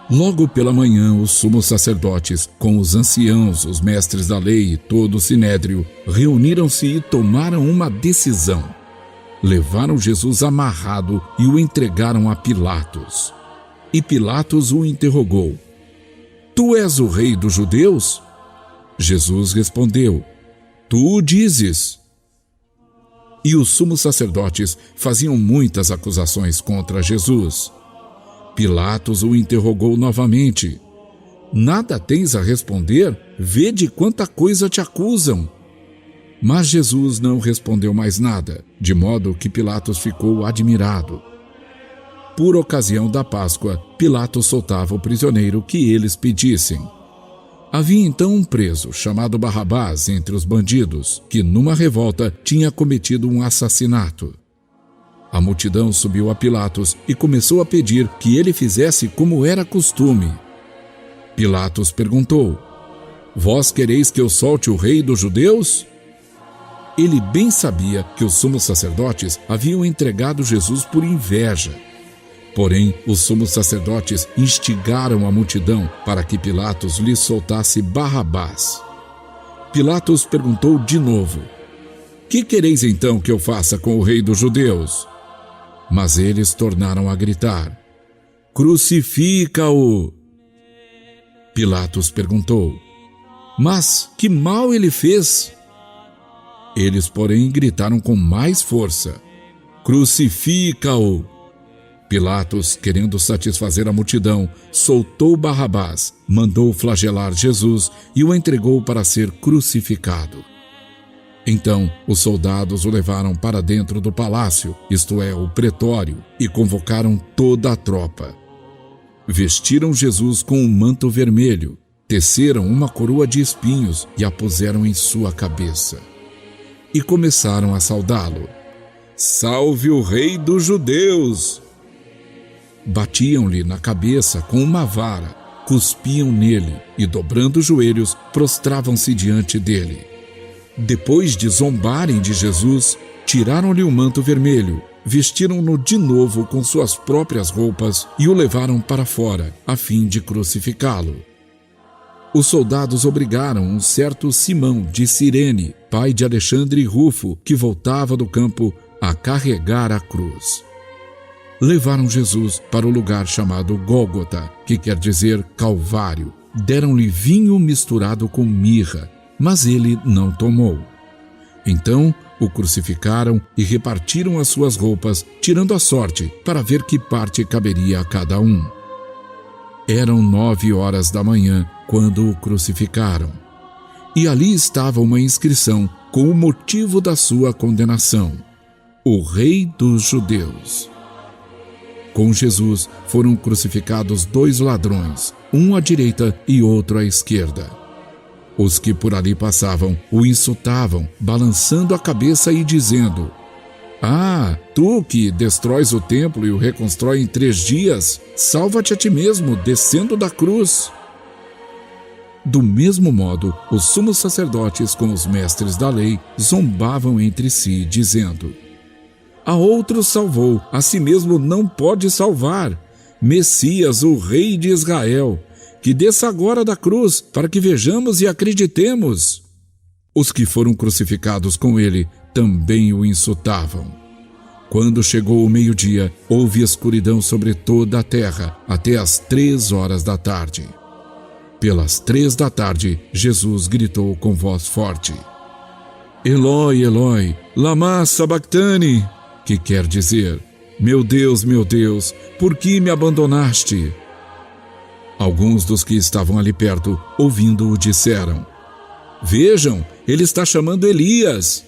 Logo pela manhã, os sumos sacerdotes, com os anciãos, os mestres da lei e todo o sinédrio, reuniram-se e tomaram uma decisão. Levaram Jesus amarrado e o entregaram a Pilatos. E Pilatos o interrogou: Tu és o rei dos judeus? Jesus respondeu: Tu o dizes. E os sumos sacerdotes faziam muitas acusações contra Jesus. Pilatos o interrogou novamente: Nada tens a responder? Vede quanta coisa te acusam. Mas Jesus não respondeu mais nada, de modo que Pilatos ficou admirado. Por ocasião da Páscoa, Pilatos soltava o prisioneiro que eles pedissem. Havia então um preso, chamado Barrabás, entre os bandidos, que numa revolta tinha cometido um assassinato. A multidão subiu a Pilatos e começou a pedir que ele fizesse como era costume. Pilatos perguntou: Vós quereis que eu solte o rei dos judeus? Ele bem sabia que os sumos sacerdotes haviam entregado Jesus por inveja. Porém, os sumos sacerdotes instigaram a multidão para que Pilatos lhes soltasse Barrabás. Pilatos perguntou de novo: Que quereis então que eu faça com o rei dos judeus? Mas eles tornaram a gritar: Crucifica-o! Pilatos perguntou: Mas que mal ele fez? Eles, porém, gritaram com mais força: Crucifica-o! Pilatos, querendo satisfazer a multidão, soltou Barrabás, mandou flagelar Jesus e o entregou para ser crucificado. Então, os soldados o levaram para dentro do palácio, isto é, o pretório, e convocaram toda a tropa. Vestiram Jesus com um manto vermelho, teceram uma coroa de espinhos e a puseram em sua cabeça. E começaram a saudá-lo: Salve o rei dos judeus! Batiam-lhe na cabeça com uma vara, cuspiam nele e, dobrando os joelhos, prostravam-se diante dele. Depois de zombarem de Jesus, tiraram-lhe o manto vermelho, vestiram-no de novo com suas próprias roupas e o levaram para fora, a fim de crucificá-lo. Os soldados obrigaram um certo Simão de Cirene, pai de Alexandre e Rufo, que voltava do campo, a carregar a cruz. Levaram Jesus para o lugar chamado Gólgota, que quer dizer Calvário. Deram-lhe vinho misturado com mirra, mas ele não tomou. Então o crucificaram e repartiram as suas roupas, tirando a sorte, para ver que parte caberia a cada um. Eram 9 horas da manhã, quando o crucificaram. E ali estava uma inscrição com o motivo da sua condenação: O Rei dos Judeus. Com Jesus foram crucificados 2 ladrões, um à direita e outro à esquerda. Os que por ali passavam o insultavam, balançando a cabeça e dizendo: Ah, tu que destróis o templo e o reconstrói em 3 dias, salva-te a ti mesmo, descendo da cruz. Do mesmo modo, os sumos sacerdotes com os mestres da lei zombavam entre si, dizendo: A outro salvou, a si mesmo não pode salvar. Messias, o rei de Israel, que desça agora da cruz, para que vejamos e acreditemos. Os que foram crucificados com ele também o insultavam. Quando chegou o meio-dia, houve escuridão sobre toda a terra, até às 3 horas da tarde. Pelas 3 da tarde, Jesus gritou com voz forte: Eloi, Eloi, lama sabachthani, que quer dizer: meu Deus, por que me abandonaste? Alguns dos que estavam ali perto, ouvindo-o, disseram: Vejam, ele está chamando Elias.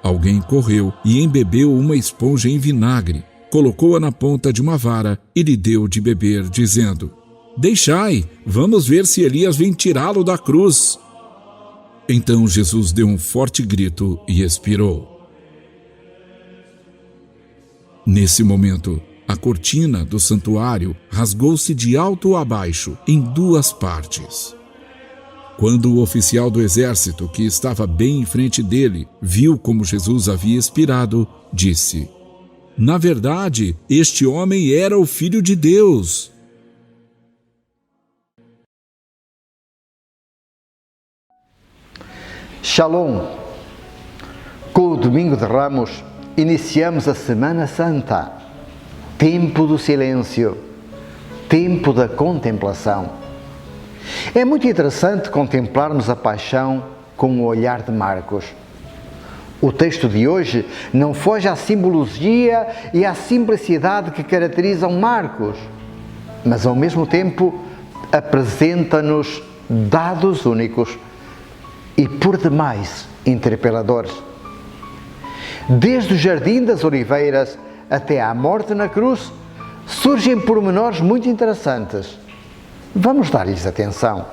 Alguém correu e embebeu uma esponja em vinagre, colocou-a na ponta de uma vara e lhe deu de beber, dizendo: Deixai, vamos ver se Elias vem tirá-lo da cruz. Então Jesus deu um forte grito e expirou. Nesse momento, a cortina do santuário rasgou-se de alto a baixo, em 2 partes. Quando o oficial do exército, que estava bem em frente dele, viu como Jesus havia expirado, disse: Na verdade, este homem era o Filho de Deus. Shalom! Com o Domingo de Ramos, iniciamos a Semana Santa, tempo do silêncio, tempo da contemplação. É muito interessante contemplarmos a paixão com o olhar de Marcos. O texto de hoje não foge à simbologia e à simplicidade que caracterizam Marcos, mas ao mesmo tempo apresenta-nos dados únicos e por demais interpeladores. Desde o Jardim das Oliveiras até à morte na cruz, surgem pormenores muito interessantes. Vamos dar-lhes atenção.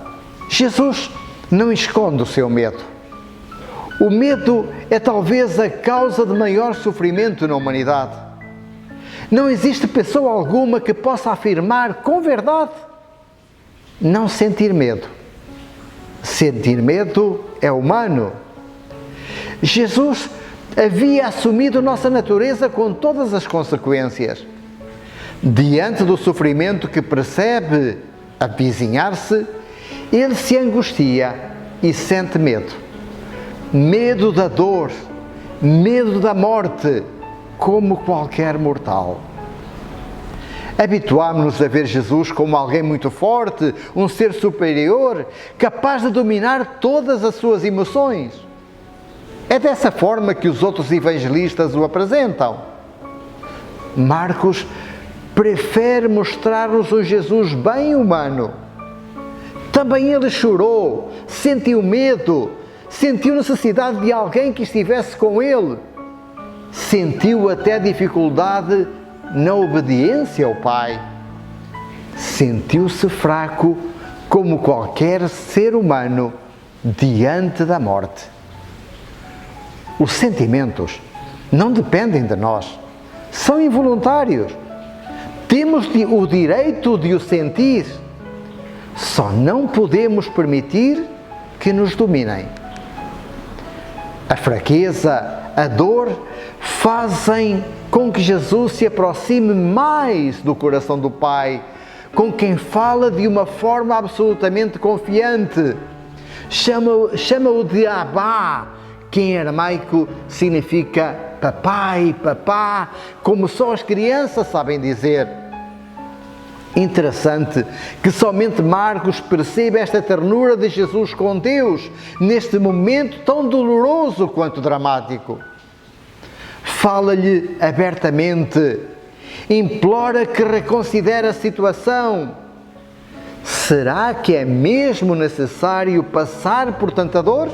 Jesus não esconde o seu medo. O medo é talvez a causa de maior sofrimento na humanidade. Não existe pessoa alguma que possa afirmar com verdade não sentir medo. Sentir medo é humano. Jesus havia assumido nossa natureza com todas as consequências. Diante do sofrimento que percebe avizinhar-se, ele se angustia e sente medo. Medo da dor, medo da morte, como qualquer mortal. Habituámos-nos a ver Jesus como alguém muito forte, um ser superior, capaz de dominar todas as suas emoções. É dessa forma que os outros evangelistas o apresentam. Marcos prefere mostrar-nos um Jesus bem humano. Também ele chorou, sentiu medo, sentiu necessidade de alguém que estivesse com ele, sentiu até dificuldade na obediência ao Pai. Sentiu-se fraco como qualquer ser humano diante da morte. Os sentimentos não dependem de nós, são involuntários. Temos o direito de o sentir, só não podemos permitir que nos dominem. A fraqueza, a dor, fazem com que Jesus se aproxime mais do coração do Pai, com quem fala de uma forma absolutamente confiante. Chama-o de Abá, que em aramaico significa papai, papá, como só as crianças sabem dizer. Interessante que somente Marcos percebe esta ternura de Jesus com Deus, neste momento tão doloroso quanto dramático. Fala-lhe abertamente, implora que reconsidere a situação. Será que é mesmo necessário passar por tanta dor?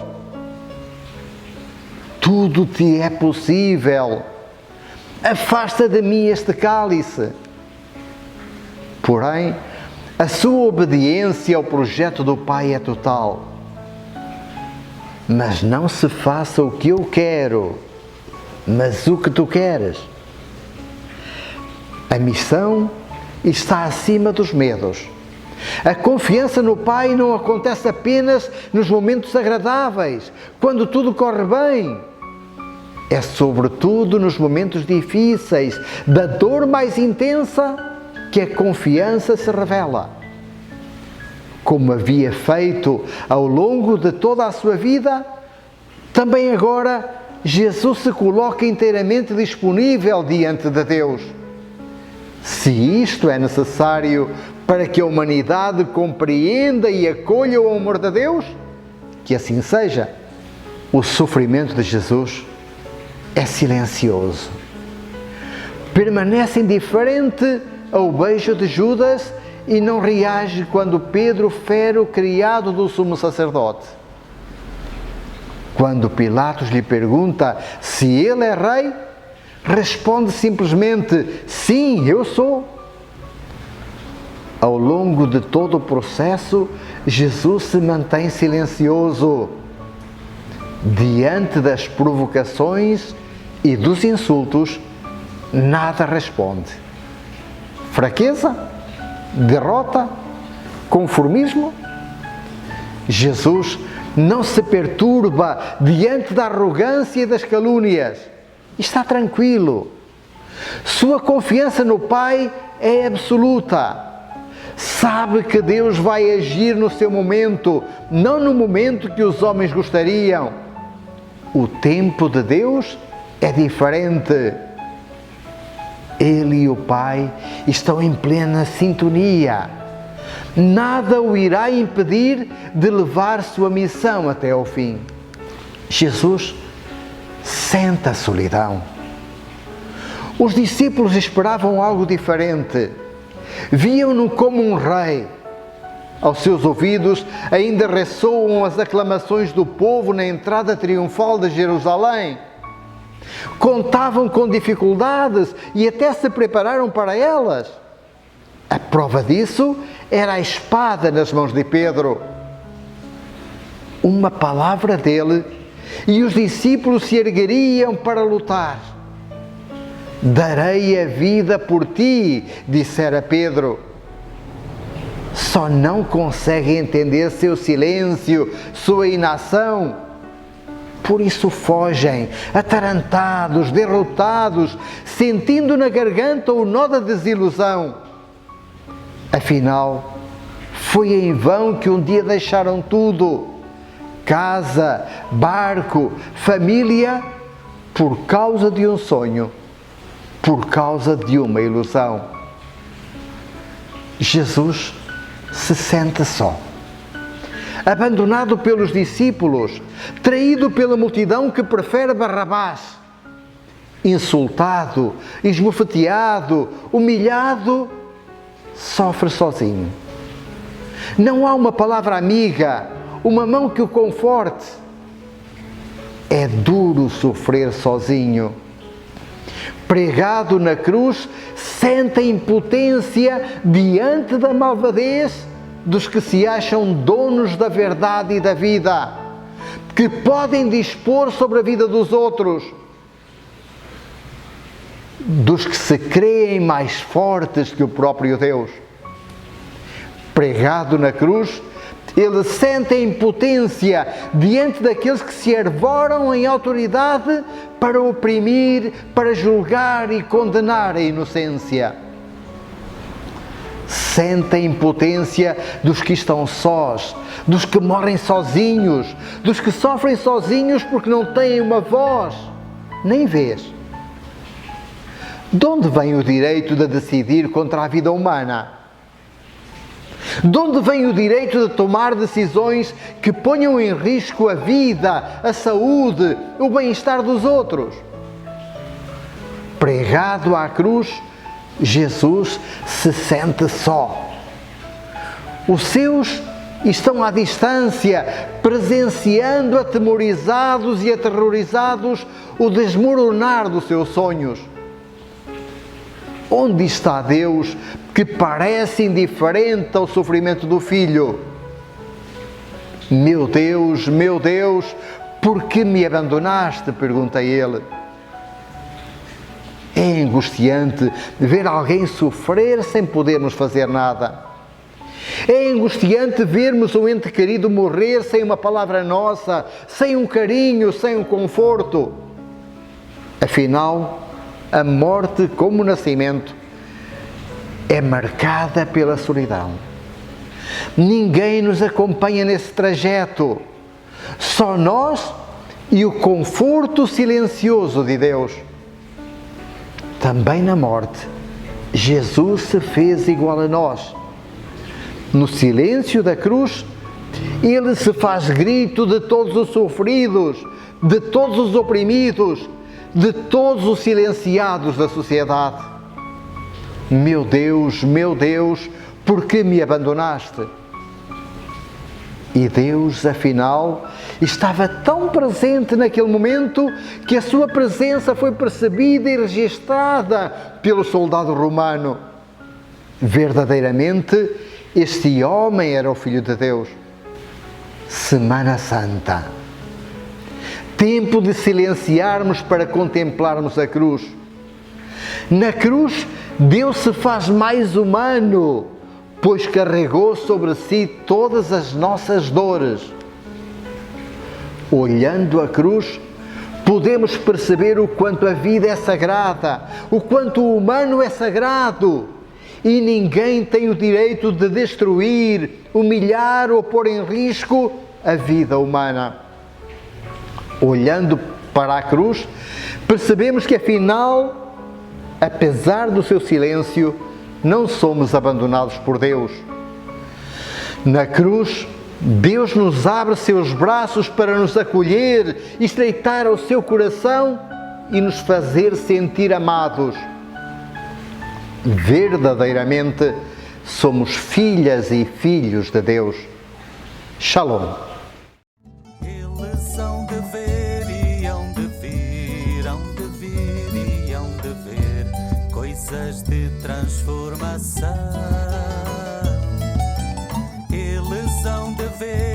Tudo te é possível. Afasta de mim este cálice. Porém, a sua obediência ao projeto do Pai é total. Mas não se faça o que eu quero, mas o que tu queres. A missão está acima dos medos. A confiança no Pai não acontece apenas nos momentos agradáveis, quando tudo corre bem. É sobretudo nos momentos difíceis, da dor mais intensa, que a confiança se revela. Como havia feito ao longo de toda a sua vida, também agora Jesus se coloca inteiramente disponível diante de Deus. Se isto é necessário para que a humanidade compreenda e acolha o amor de Deus, que assim seja. O sofrimento de Jesus é silencioso. Permanece indiferente ao beijo de Judas e não reage quando Pedro fere o criado do sumo sacerdote. Quando Pilatos lhe pergunta se ele é rei, responde simplesmente: sim, eu sou. Ao longo de todo o processo, Jesus se mantém silencioso. Diante das provocações e dos insultos, nada responde. Fraqueza? Derrota? Conformismo? Jesus não se perturba diante da arrogância e das calúnias. Está tranquilo. Sua confiança no Pai é absoluta. Sabe que Deus vai agir no seu momento, não no momento que os homens gostariam. O tempo de Deus é diferente. Ele e o Pai estão em plena sintonia. Nada o irá impedir de levar sua missão até ao fim. Jesus sente a solidão. Os discípulos esperavam algo diferente. Viam-no como um rei. Aos seus ouvidos ainda ressoam as aclamações do povo na entrada triunfal de Jerusalém. Contavam com dificuldades e até se prepararam para elas. A prova disso era a espada nas mãos de Pedro. Uma palavra dele e os discípulos se ergueriam para lutar. Darei a vida por ti, dissera Pedro. Só não conseguem entender seu silêncio, sua inação. Por isso fogem, atarantados, derrotados, sentindo na garganta o nó da desilusão. Afinal, foi em vão que um dia deixaram tudo: casa, barco, família, por causa de um sonho, por causa de uma ilusão. Jesus se sente só, abandonado pelos discípulos, traído pela multidão que prefere Barrabás, insultado, esbofeteado, humilhado, sofre sozinho. Não há uma palavra amiga, uma mão que o conforte. É duro sofrer sozinho. Pregado na cruz, sente a impotência diante da malvadez dos que se acham donos da verdade e da vida, que podem dispor sobre a vida dos outros, dos que se creem mais fortes que o próprio Deus. Pregado na cruz, ele sente a impotência diante daqueles que se arvoram em autoridade para oprimir, para julgar e condenar a inocência. Sente a impotência dos que estão sós, dos que morrem sozinhos, dos que sofrem sozinhos porque não têm uma voz, nem vez. De onde vem o direito de decidir contra a vida humana? De onde vem o direito de tomar decisões que ponham em risco a vida, a saúde, o bem-estar dos outros? Pregado à cruz, Jesus se sente só. Os seus estão à distância, presenciando atemorizados e aterrorizados o desmoronar dos seus sonhos. Onde está Deus que parece indiferente ao sofrimento do Filho? Meu Deus, por que me abandonaste? Pergunta ele. É angustiante ver alguém sofrer sem podermos fazer nada. É angustiante vermos um ente querido morrer sem uma palavra nossa, sem um carinho, sem um conforto. Afinal, a morte, como o nascimento, é marcada pela solidão. Ninguém nos acompanha nesse trajeto. Só nós e o conforto silencioso de Deus. Também na morte, Jesus se fez igual a nós. No silêncio da cruz, Ele se faz grito de todos os sofridos, de todos os oprimidos, de todos os silenciados da sociedade. Meu Deus, por que me abandonaste? E Deus, afinal, estava tão presente naquele momento que a sua presença foi percebida e registada pelo soldado romano. Verdadeiramente, este homem era o Filho de Deus. Semana Santa. Tempo de silenciarmos para contemplarmos a cruz. Na cruz, Deus se faz mais humano, pois carregou sobre si todas as nossas dores. Olhando a cruz, podemos perceber o quanto a vida é sagrada, o quanto o humano é sagrado, e ninguém tem o direito de destruir, humilhar ou pôr em risco a vida humana. Olhando para a cruz, percebemos que afinal, apesar do seu silêncio, não somos abandonados por Deus. Na cruz, Deus nos abre seus braços para nos acolher, estreitar o seu coração e nos fazer sentir amados. Verdadeiramente, somos filhas e filhos de Deus. Shalom. Eles hão de ver e hão de vir, hão de vir e hão de ver coisas de transformação. Eles hão de ver